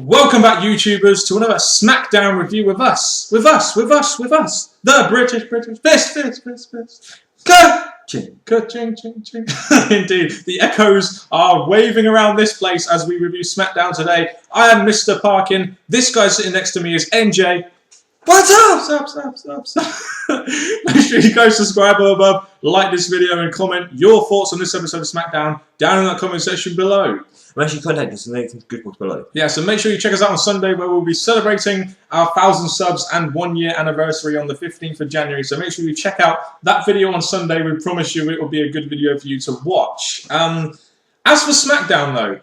Welcome back, YouTubers, to another Smackdown review with us. The British. Fist. Ka-ching. Indeed, the echoes are waving around this place as we review Smackdown today. I am Mr. Parkin. This guy sitting next to me is NJ. What's up? Make sure you go subscribe above, like this video, and comment your thoughts on this episode of Smackdown down in that comment section below. And actually contact us and anything good ones below. Yeah, so make sure you check us out on Sunday, where we'll be celebrating our 1,000 subs and 1 year anniversary on the 15th of January. So make sure you check out that video on Sunday. We promise you it will be a good video for you to watch. As for Smackdown, though,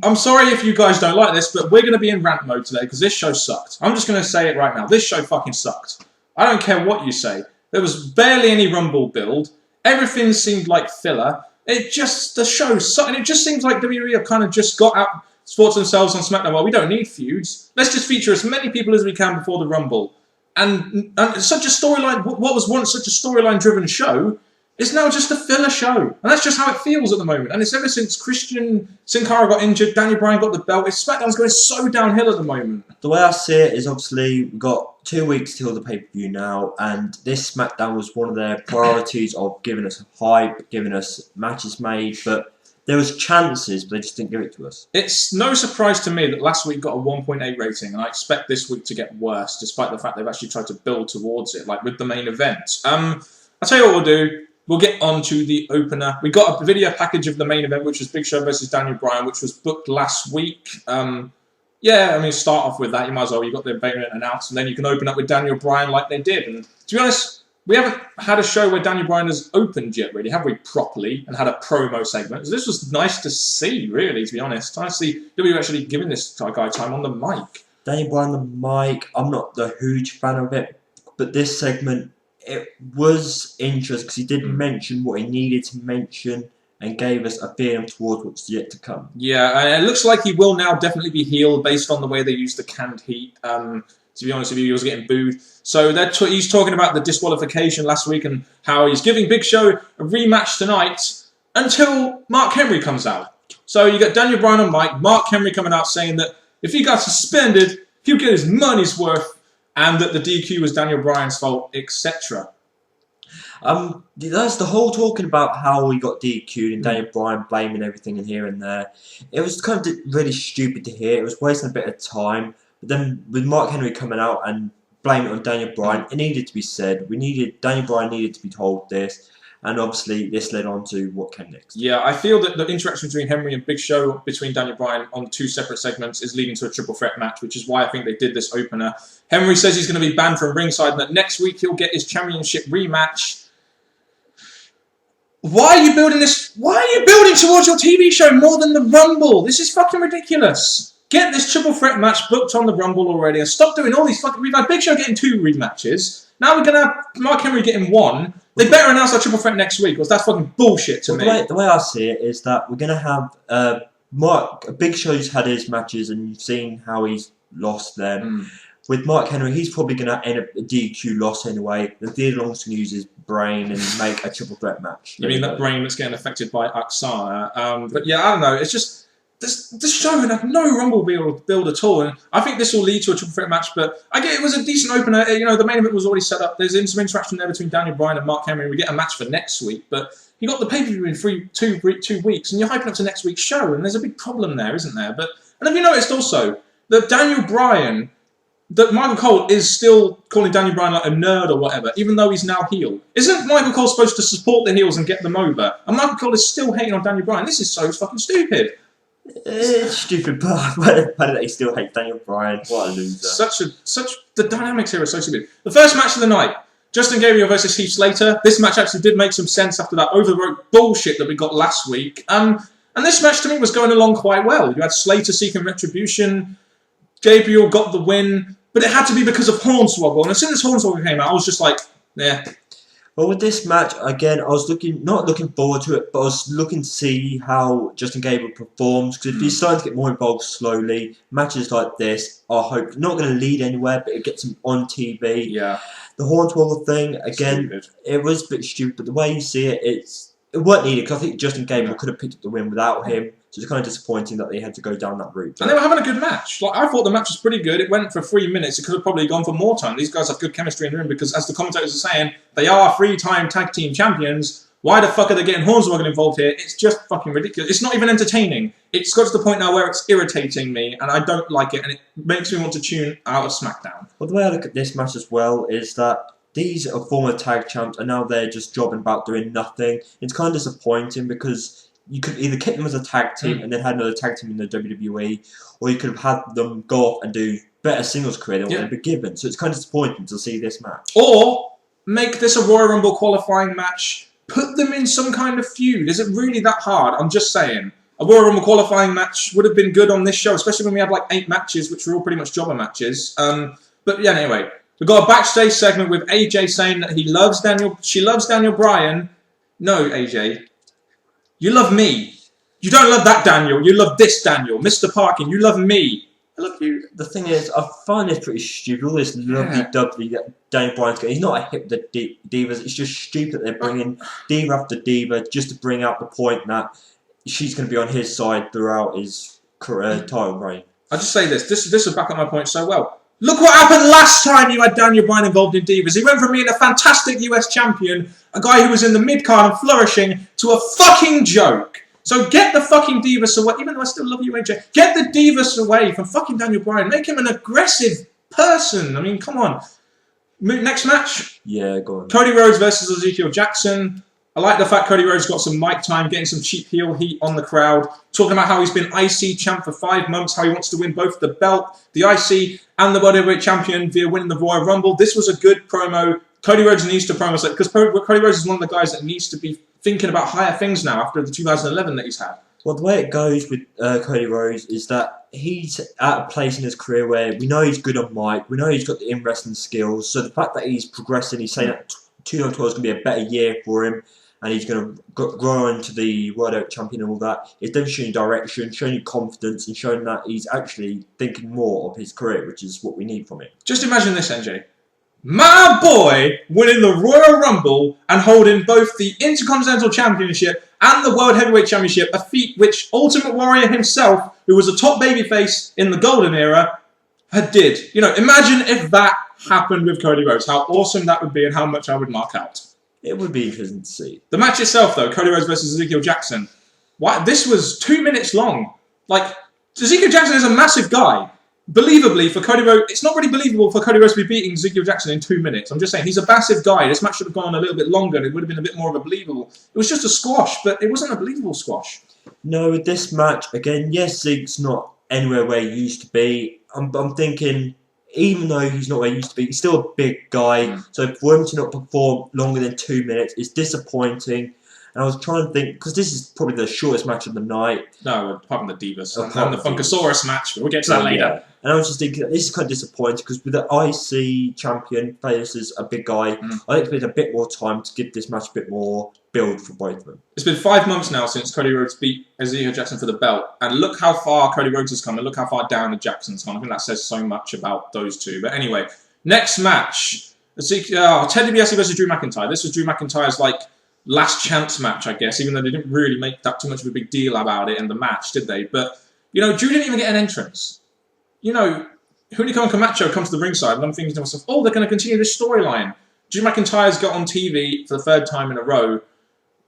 I'm sorry if you guys don't like this, but we're going to be in rant mode today because this show sucked. I'm just going to say it right now. This show fucking sucked. I don't care what you say. There was barely any Rumble build. Everything seemed like filler. The show sucked. And it just seems like WWE have kind of just got out, sports themselves on SmackDown. Well, we don't need feuds. Let's just feature as many people as we can before the Rumble. And such a storyline, what was once such a storyline-driven show, is now just a filler show. And that's just how it feels at the moment. And it's ever since Christian Sin Cara got injured, Daniel Bryan got the belt, SmackDown's going so downhill at the moment. The way I see it is obviously we've got 2 weeks till the pay-per-view now, and this SmackDown was one of their priorities of giving us hype, giving us matches made, but there was chances, but they just didn't give it to us. It's no surprise to me that last week got a 1.8 rating, and I expect this week to get worse, despite the fact they've actually tried to build towards it, like with the main event. I'll tell you what we'll do. We'll get on to the opener. We got a video package of the main event, which was Big Show versus Daniel Bryan, which was booked last week. Yeah, I mean, start off with that. You might as well. You got the main event announced, and then you can open up with Daniel Bryan like they did. And to be honest, we haven't had a show where Daniel Bryan has opened yet, really, have we, properly, and had a promo segment. So this was nice to see, really, to be honest. Nice to see WWE actually giving this guy time on the mic. Daniel Bryan on the mic, I'm not the huge fan of it, but this segment, it was interesting because he did mention what he needed to mention and gave us a feeling towards what's yet to come. Yeah, it looks like he will now definitely be healed based on the way they used the canned heat. To be honest with you, he was getting booed. So he's talking about the disqualification last week and how he's giving Big Show a rematch tonight until Mark Henry comes out. So you got Daniel Bryan on mic, Mark Henry coming out saying that if he got suspended, he'll get his money's worth, and that the DQ was Daniel Bryan's fault, etc. That's the whole talking about how he got DQ'd and Daniel Bryan blaming everything in here and there. It was kind of really stupid to hear. It was wasting a bit of time. But then with Mark Henry coming out and blaming it on Daniel Bryan, it needed to be said. Daniel Bryan needed to be told this. And obviously, this led on to what came next. Yeah, I feel that the interaction between Henry and Big Show, between Daniel Bryan on 2 separate segments, is leading to a triple threat match, which is why I think they did this opener. Henry says he's going to be banned from ringside and that next week he'll get his championship rematch. Why are you building this? Why are you building towards your TV show more than the Rumble? This is fucking ridiculous. Get this triple threat match booked on the Rumble already and stop doing all these fucking... We've had Big Show getting 2 rematches. Now we're going to have Mark Henry getting 1. They better announce that triple threat next week, because that's fucking bullshit to me. The way I see it is that we're going to have... Big Show's had his matches, and you've seen how he's lost them. With Mark Henry, he's probably going to end up a DQ loss anyway. The Theodore Long's going to use his brain and make a triple threat match. You mean that brain that's getting affected by Aksana? But yeah, I don't know. It's just... This show would have no Rumble build at all, and I think this will lead to a triple threat match. But I get it was a decent opener. You know, the main event was already set up. There's some interaction there between Daniel Bryan and Mark Henry. We get a match for next week, but you got the pay-per-view in 2 weeks, and you're hyping up to next week's show, and there's a big problem there, isn't there? And have you noticed also that Daniel Bryan, that Michael Cole is still calling Daniel Bryan like a nerd or whatever, even though he's now heel? Isn't Michael Cole supposed to support the heels and get them over? And Michael Cole is still hating on Daniel Bryan. This is so fucking stupid. It's stupid, but why did they still hate Daniel Bryan? What a loser. The dynamics here are so stupid. The first match of the night, Justin Gabriel versus Heath Slater. This match actually did make some sense after that over-the-rope bullshit that we got last week. And this match to me was going along quite well. You had Slater seeking retribution. Gabriel got the win, but it had to be because of Hornswoggle. And as soon as Hornswoggle came out, I was just like, yeah. Well, with this match, again, I was not looking forward to it, but I was looking to see how Justin Gabriel performs, because if he's starting to get more involved slowly, matches like this, I hope, not going to lead anywhere, but it gets him on TV. Yeah. The Hornswoggle thing, again, stupid. It was a bit stupid, but the way you see it, it weren't needed, because I think Justin Gabriel could have picked up the win without him. So it's kind of disappointing that they had to go down that route. And they were having a good match. Like, I thought the match was pretty good. It went for 3 minutes. It could have probably gone for more time. These guys have good chemistry in the ring because, as the commentators are saying, they are 3-time tag team champions. Why the fuck are they getting Hornswoggle involved here? It's just fucking ridiculous. It's not even entertaining. It's got to the point now where it's irritating me, and I don't like it, and it makes me want to tune out of SmackDown. Well, the way I look at this match as well is that these are former tag champs, and now they're just jobbing about doing nothing. It's kind of disappointing because you could either keep them as a tag team and then had another tag team in the WWE, or you could have had them go off and do better singles career than what they've been given. So it's kind of disappointing to see this match. Or make this a Royal Rumble qualifying match. Put them in some kind of feud. Is it really that hard? I'm just saying. A Royal Rumble qualifying match would have been good on this show, especially when we had like 8 matches, which were all pretty much jobber matches. But yeah, anyway. We've got a backstage segment with AJ saying that she loves Daniel Bryan. No, AJ. You love me. You don't love that Daniel. You love this Daniel. Mr. Parkin, you love me. I love you. The thing is, I find this pretty stupid. All this lovely that Daniel Bryan's getting. He's not a hip the divas. It's just stupid that they're bringing diva after diva just to bring out the point that she's going to be on his side throughout his career title reign. I'll just say this. This will back up my point so well. Look what happened last time you had Daniel Bryan involved in divas. He went from being a fantastic US champion, a guy who was in the mid-card and flourishing, to a fucking joke. So get the fucking divas away. Even though I still love you, AJ. Get the divas away from fucking Daniel Bryan. Make him an aggressive person. I mean, come on. Next match. Yeah, go on. Cody Rhodes versus Ezekiel Jackson. I like the fact Cody Rhodes got some mic time, getting some cheap heel heat on the crowd, talking about how he's been IC champ for 5 months, how he wants to win both the belt, the IC, and the World Heavyweight Champion via winning the Royal Rumble. This was a good promo. Cody Rhodes needs to promo, because Cody Rhodes is one of the guys that needs to be thinking about higher things now after the 2011 that he's had. Well, the way it goes with Cody Rhodes is that he's at a place in his career where we know he's good on mic, we know he's got the in-wrestling skills, so the fact that he's progressing, he's saying that 2012 is going to be a better year for him, and he's going to grow into the World Heavyweight Champion and all that, it's definitely showing direction, showing you confidence, and showing that he's actually thinking more of his career, which is what we need from him. Just imagine this, NJ. My boy winning the Royal Rumble and holding both the Intercontinental Championship and the World Heavyweight Championship, a feat which Ultimate Warrior himself, who was a top babyface in the Golden Era, had did. You know, imagine if that happened with Cody Rhodes, how awesome that would be and how much I would mark out. It would be interesting to see. The match itself, though, Cody Rhodes versus Ezekiel Jackson, this was 2 minutes long. Like, Ezekiel Jackson is a massive guy. Believably, for Cody Rhodes, it's not really believable for Cody Rhodes to be beating Ezekiel Jackson in 2 minutes. I'm just saying, he's a massive guy. This match should have gone on a little bit longer and it would have been a bit more of a believable. It was just a squash, but it wasn't a believable squash. No, with this match, again, yes, Zeke's not anywhere where he used to be. I'm thinking, even though he's not where he used to be, he's still a big guy. So for him to not perform longer than 2 minutes is disappointing. And I was trying to think, because this is probably the shortest match of the night. No, apart from the Divas. And the Funkasaurus match, but we'll get to that later. Yeah. And I was just thinking, this is kind of disappointing, because with the IC champion, versus a big guy, I think it's been a bit more time to give this match a bit more build for both of them. It's been 5 months now since Cody Rhodes beat Ezekiel Jackson for the belt. And look how far Cody Rhodes has come, and look how far down Jackson's gone. I think that says so much about those two. But anyway, next match. Ted DiBiase versus Drew McIntyre. This was Drew McIntyre's, last chance match, I guess, even though they didn't really make that too much of a big deal about it in the match, did they? But, Drew didn't even get an entrance. Hunico and Camacho come to the ringside, and I'm thinking to myself, oh, they're going to continue this storyline. Drew McIntyre's got on TV for the 3rd time in a row,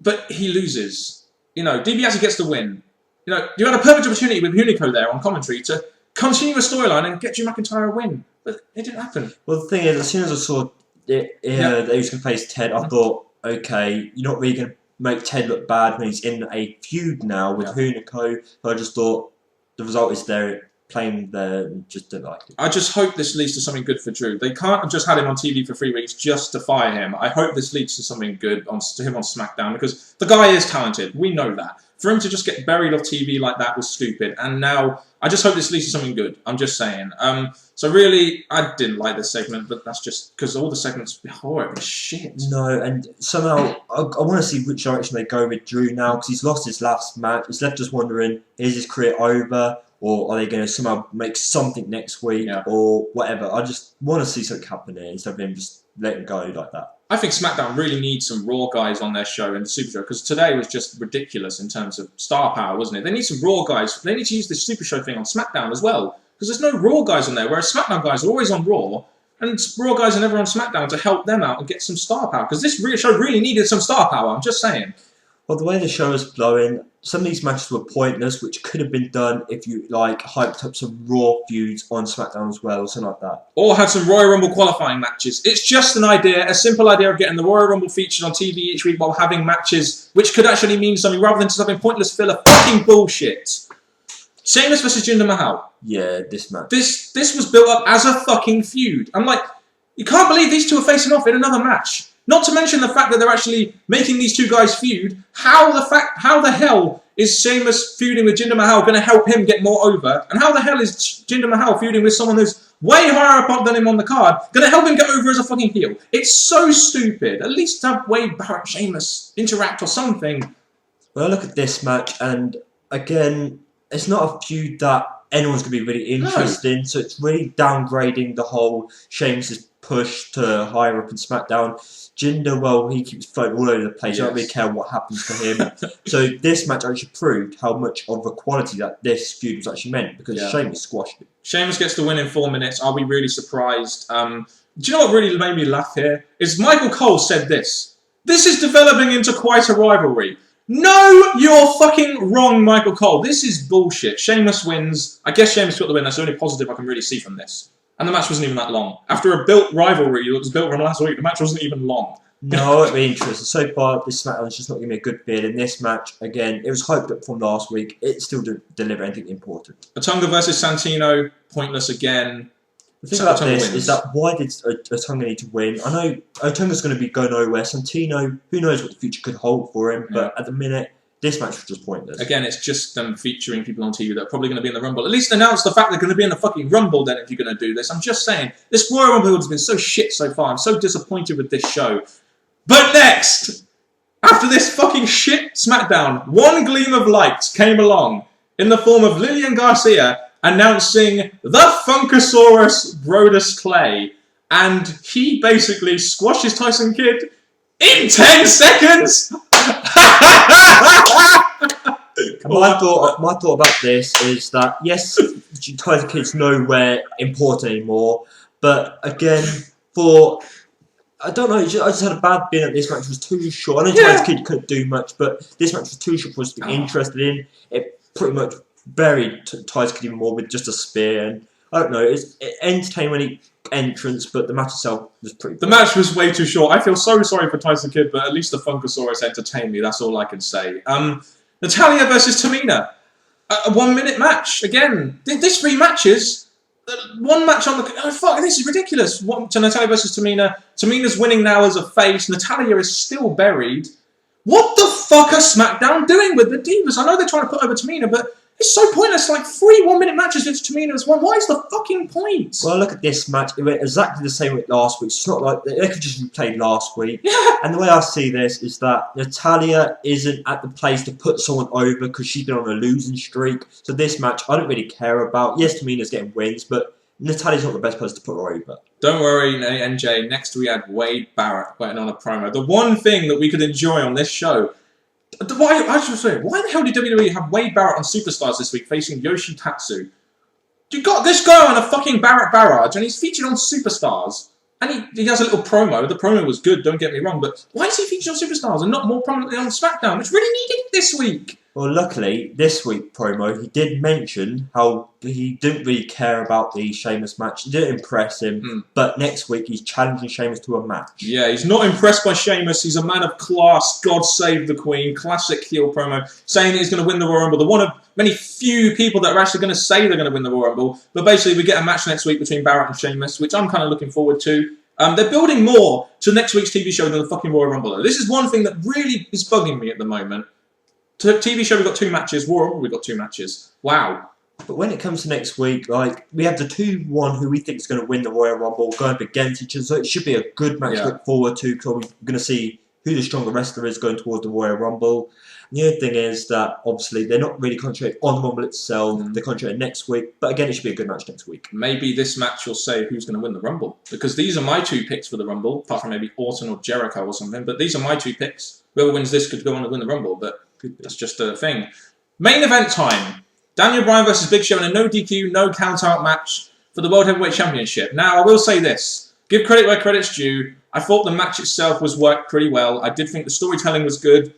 but he loses. DiBiase gets the win. You had a perfect opportunity with Hunico there on commentary to continue a storyline and get Drew McIntyre a win, but it didn't happen. Well, the thing is, as soon as I saw that he was going to face Ted, I thought, okay, you're not really going to make Ted look bad when he's in a feud now with Hunico. So I just thought the result is there, playing there, and just didn't like it. I just hope this leads to something good for Drew. They can't have just had him on TV for 3 weeks just to fire him. I hope this leads to something good to him on SmackDown, because the guy is talented. We know that. For him to just get buried off TV like that was stupid. And now, I just hope this leads to something good. I'm just saying. So really, I didn't like this segment, but that's just because all the segments were horrible shit. No, and somehow, I want to see which direction they go with Drew now, because he's lost his last match. It's left us wondering, is his career over? Or are they going to somehow make something next week? Or whatever. I just want to see something happen here instead of him just letting go like that. I think SmackDown really needs some Raw guys on their show in the Super Show, because today was just ridiculous in terms of star power, wasn't it? They need some Raw guys. They need to use this Super Show thing on SmackDown as well, because there's no Raw guys on there, whereas SmackDown guys are always on Raw, and Raw guys are never on SmackDown to help them out and get some star power, because this show really needed some star power, I'm just saying. Well, the way the show is flowing, some of these matches were pointless, which could have been done if you hyped up some Raw feuds on SmackDown as well, or something like that. Or had some Royal Rumble qualifying matches. It's just an idea, a simple idea of getting the Royal Rumble featured on TV each week while having matches which could actually mean something rather than just having pointless filler fucking bullshit. Sheamus versus Jinder Mahal. Yeah, this match. This was built up as a fucking feud. I'm like, you can't believe these two are facing off in another match. Not to mention the fact that they're actually making these two guys feud. How the hell is Sheamus feuding with Jinder Mahal going to help him get more over? And how the hell is Jinder Mahal feuding with someone who's way higher up than him on the card going to help him get over as a fucking heel? It's so stupid. At least have Wade Barrett, Sheamus interact or something. Well, I look at this match, and again, it's not a feud that anyone's going to be really interested in, so it's really downgrading the whole Sheamus' push to higher up in SmackDown. Jinder, well, he keeps floating all over the place. Yes. I don't really care what happens to him. So this match actually proved how much of a quality that this feud was actually meant, because Sheamus squashed it. Sheamus gets the win in 4 minutes. Are we really surprised? Do you know what really made me laugh here? Is Michael Cole said this. This is developing into quite a rivalry. No, you're fucking wrong, Michael Cole. This is bullshit. Sheamus wins. I guess Sheamus got the win. That's the only positive I can really see from this. And the match wasn't even that long. After a built rivalry that was built from last week, the match wasn't even long. No, it'd be interesting. So far, this SmackDown's just not giving me a good feeling. This match, again, it was hyped up from last week. It still didn't deliver anything important. Otunga versus Santino, pointless again. The thing about this is that why did Otunga need to win? I know Otunga's going to be going nowhere. Santino, who knows what the future could hold for him, but at the minute, this match was just pointless. Again, it's just them featuring people on TV that are probably going to be in the Rumble. At least announce the fact they're going to be in the fucking Rumble then if you're going to do this. I'm just saying, this Royal Rumble has been so shit so far. I'm so disappointed with this show. But next, after this fucking shit SmackDown, one gleam of light came along in the form of Lillian Garcia announcing the Funkasaurus Brodus Clay. And he basically squashes Tyson Kidd in 10 seconds! My thought about this is that, yes, Tyson Kidd's nowhere important anymore, but again, I don't know, I just had a bad feeling that this match was too short. I know Tyson Kidd couldn't do much, but this match was too short for us to be interested in. It pretty much buried Tyson Kidd even more with just a spear, and I don't know, it's entertaining entrance, but the match itself was pretty The match was way too short. I feel so sorry for Tyson Kidd, but at least the Funkasaurus entertained me. That's all I can say. Natalya versus Tamina. A 1 minute match. Again, this 3 matches. One match on the... Oh, fuck, this is ridiculous. To Natalya versus Tamina. Tamina's winning now as a face. Natalya is still buried. What the fuck are SmackDown doing with the Divas? I know they're trying to put over Tamina, but... It's so pointless, like 3 1-minute matches against Tamina as well. Why is the fucking point? Well, look at this match. It went exactly the same with last week. It's not like they could just replay last week. Yeah. And the way I see this is that Natalya isn't at the place to put someone over because she's been on a losing streak. So this match, I don't really care about. Yes, Tamina's getting wins, but Natalya's not the best person to put her over. Don't worry, NJ. Next we had Wade Barrett putting on a promo. The one thing that we could enjoy on this show... why the hell did WWE have Wade Barrett on Superstars this week facing Yoshitatsu? You got this guy on a fucking Barrett barrage and he's featured on Superstars. And he has a little promo. The promo was good, don't get me wrong, but why is he featured on Superstars and not more prominently on SmackDown, which really needed this week? Well, luckily, this week promo, he did mention how he didn't really care about the Sheamus match. It didn't impress him, but next week he's challenging Sheamus to a match. Yeah, he's not impressed by Sheamus. He's a man of class. God save the Queen. Classic heel promo. Saying that he's going to win the Royal Rumble. The one of many few people that are actually going to say they're going to win the Royal Rumble. But basically, we get a match next week between Barrett and Sheamus, which I'm kind of looking forward to. They're building more to next week's TV show than the fucking Royal Rumble, though. This is one thing that really is bugging me at the moment. TV show, we've got 2 matches. Royal Rumble, we've got 2 matches. Wow. But when it comes to next week, like, we have the 2-1 who we think is going to win the Royal Rumble going up against each other. So it should be a good match to look forward to, because we're going to see who the stronger wrestler is going towards the Royal Rumble. And the other thing is that obviously they're not really concentrating on the Rumble itself. They're concentrating next week, but again, it should be a good match next week. Maybe this match will say who's going to win the Rumble, because these are my 2 picks for the Rumble, apart from maybe Orton or Jericho or something. But these are my 2 picks. Whoever wins this could go on to win the Rumble, but that's just a thing. Main event time: Daniel Bryan versus Big Show in a no DQ, no count-out match for the World Heavyweight Championship. Now, I will say this: give credit where credit's due. I thought the match itself was worked pretty well. I did think the storytelling was good.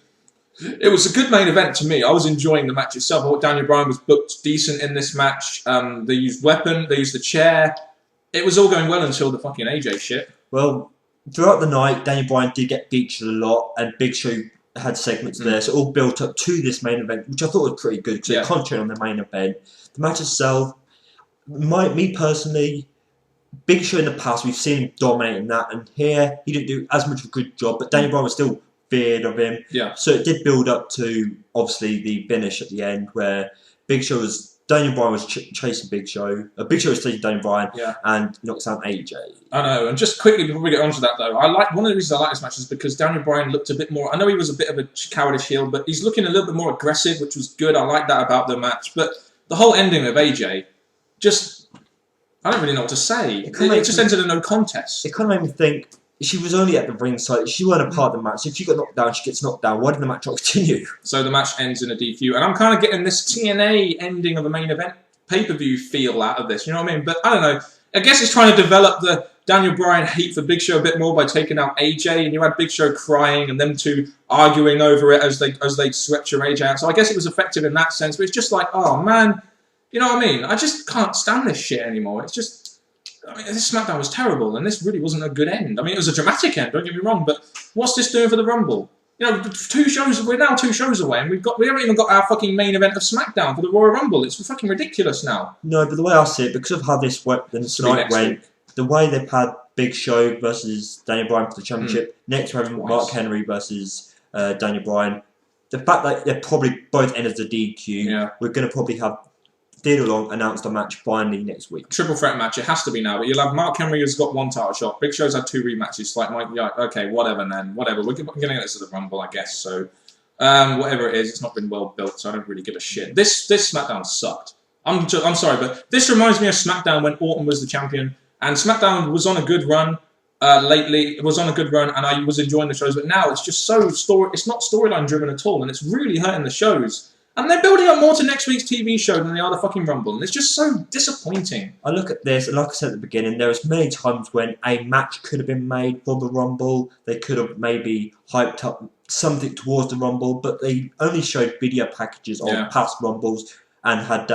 It was a good main event to me. I was enjoying the match itself. I thought Daniel Bryan was booked decent in this match. They used weapon, they used the chair. It was all going well until the fucking AJ shit. Well, throughout the night, Daniel Bryan did get featured a lot, and Big Show had segments there, so it all built up to this main event, which I thought was pretty good because it concentrated on the main event. The match itself, me personally, Big Show in the past, we've seen him dominating that, and here he didn't do as much of a good job, but Daniel Bryan was still feared of him. Yeah. So it did build up to, obviously, the finish at the end, where Daniel Bryan was chasing Big Show. Big Show was chasing Daniel Bryan and knocks out AJ. I know, and just quickly before we get onto that though, one of the reasons I like this match is because Daniel Bryan looked a bit more. I know he was a bit of a cowardish heel, but he's looking a little bit more aggressive, which was good. I like that about the match. But the whole ending of AJ, I don't really know what to say. It just ended in no contest. It kind of made me think, she was only at the ringside. She wasn't a part of the match. If she got knocked down, she gets knocked down. Why did the match not continue? So the match ends in a DQ. And I'm kind of getting this TNA ending of the main event pay-per-view feel out of this. You know what I mean? But I don't know. I guess it's trying to develop the Daniel Bryan hate for Big Show a bit more by taking out AJ. And you had Big Show crying and them two arguing over it as they swept your AJ out. So I guess it was effective in that sense. But it's just like, oh, man. You know what I mean? I just can't stand this shit anymore. It's just... I mean, this SmackDown was terrible, and this really wasn't a good end. I mean, it was a dramatic end, don't get me wrong, but what's this doing for the Rumble? You know, we're now 2 shows away, and we haven't even got our fucking main event of SmackDown for the Royal Rumble. It's fucking ridiculous now. No, but the way I see it, because of how this night went, the way they've had Big Show versus Daniel Bryan for the championship, next we're having Mark Henry versus Daniel Bryan, the fact that they're probably both ended the DQ, we're going to probably have Theodore Long announced a match finally next week. Triple threat match. It has to be now. But you'll have Mark Henry who's got 1 title shot. Big Show's had 2 rematches. Like, okay, whatever then. Whatever. We're going to get this to the Rumble, I guess. So, whatever it is, it's not been well built, so I don't really give a shit. This SmackDown sucked. I'm sorry, but this reminds me of SmackDown when Orton was the champion. And SmackDown was on a good run lately. It was on a good run, and I was enjoying the shows. But now it's just so it's not storyline driven at all, and it's really hurting the shows. And they're building up more to next week's TV show than they are the fucking Rumble. And it's just so disappointing. I look at this, and like I said at the beginning, there was many times when a match could have been made for the Rumble. They could have maybe hyped up something towards the Rumble, but they only showed video packages of past Rumbles and had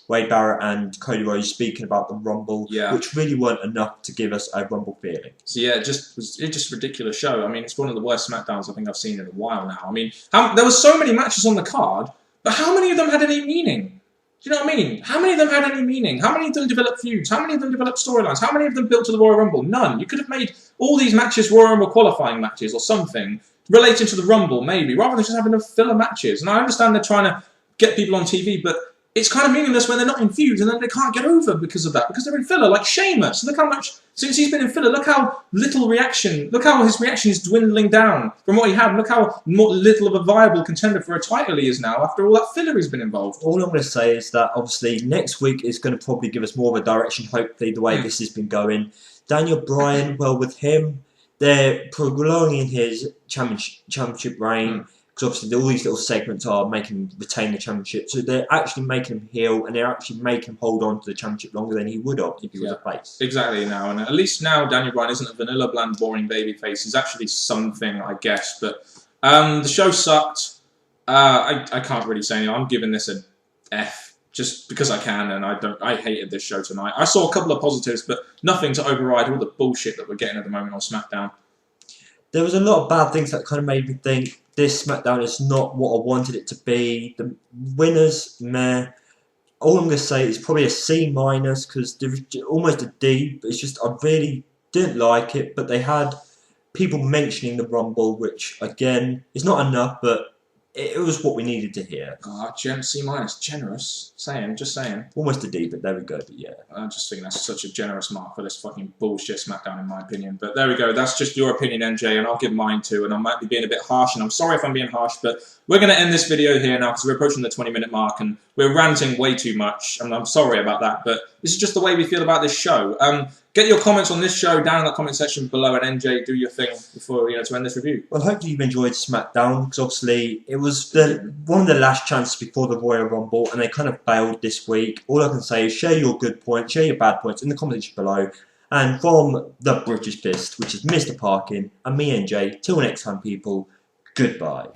Wade Barrett and Cody Rhodes speaking about the Rumble, which really weren't enough to give us a Rumble feeling. So yeah, it's just a ridiculous show. I mean, it's one of the worst SmackDowns I think I've seen in a while now. I mean, there were so many matches on the card, but how many of them had any meaning? Do you know what I mean? How many of them had any meaning? How many of them developed feuds? How many of them developed storylines? How many of them built to the Royal Rumble? None. You could have made all these matches Royal Rumble qualifying matches or something relating to the Rumble, maybe, rather than just having filler matches. And I understand they're trying to get people on TV, but it's kind of meaningless when they're not in feuds and then they can't get over because of that, because they're in filler, like Sheamus. Look how much, since he's been in filler, look how little reaction, look how his reaction is dwindling down from what he had. Look how little of a viable contender for a title he is now after all that filler he's been involved. All I'm going to say is that obviously next week is going to probably give us more of a direction, hopefully, the way this has been going. Daniel Bryan, well, with him, they're prolonging his championship reign. Because obviously all these little segments are making him retain the championship. So they're actually making him heel, and they're actually making him hold on to the championship longer than he would have if he was a face. Exactly now. And at least now Daniel Bryan isn't a vanilla, bland, boring babyface. He's actually something, I guess. But the show sucked. I can't really say anything. I'm giving this an F just because I can, and I hated this show tonight. I saw a couple of positives, but nothing to override all the bullshit that we're getting at the moment on SmackDown. There was a lot of bad things that kind of made me think this SmackDown is not what I wanted it to be. The winners, meh. All I'm going to say is probably a C- because there's almost a D, but it's just I really didn't like it. But they had people mentioning the Rumble, which again is not enough, but it was what we needed to hear. C minus, generous. Just saying. Almost a D, but there we go. But yeah, I just think that's such a generous mark for this fucking bullshit SmackDown, in my opinion. But there we go. That's just your opinion, NJ, and I'll give mine too. And I might be being a bit harsh, and I'm sorry if I'm being harsh, but we're going to end this video here now because we're approaching the 20-minute mark, and we're ranting way too much. And I'm sorry about that, but this is just the way we feel about this show. Get your comments on this show down in the comment section below, and NJ, do your thing before to end this review. Well, hopefully you've enjoyed SmackDown, because obviously it was one of the last chances before the Royal Rumble, and they kind of failed this week. All I can say is share your good points, share your bad points in the comments below. And from the British Fist, which is Mr. Parkin, and me, NJ, till next time, people, goodbye.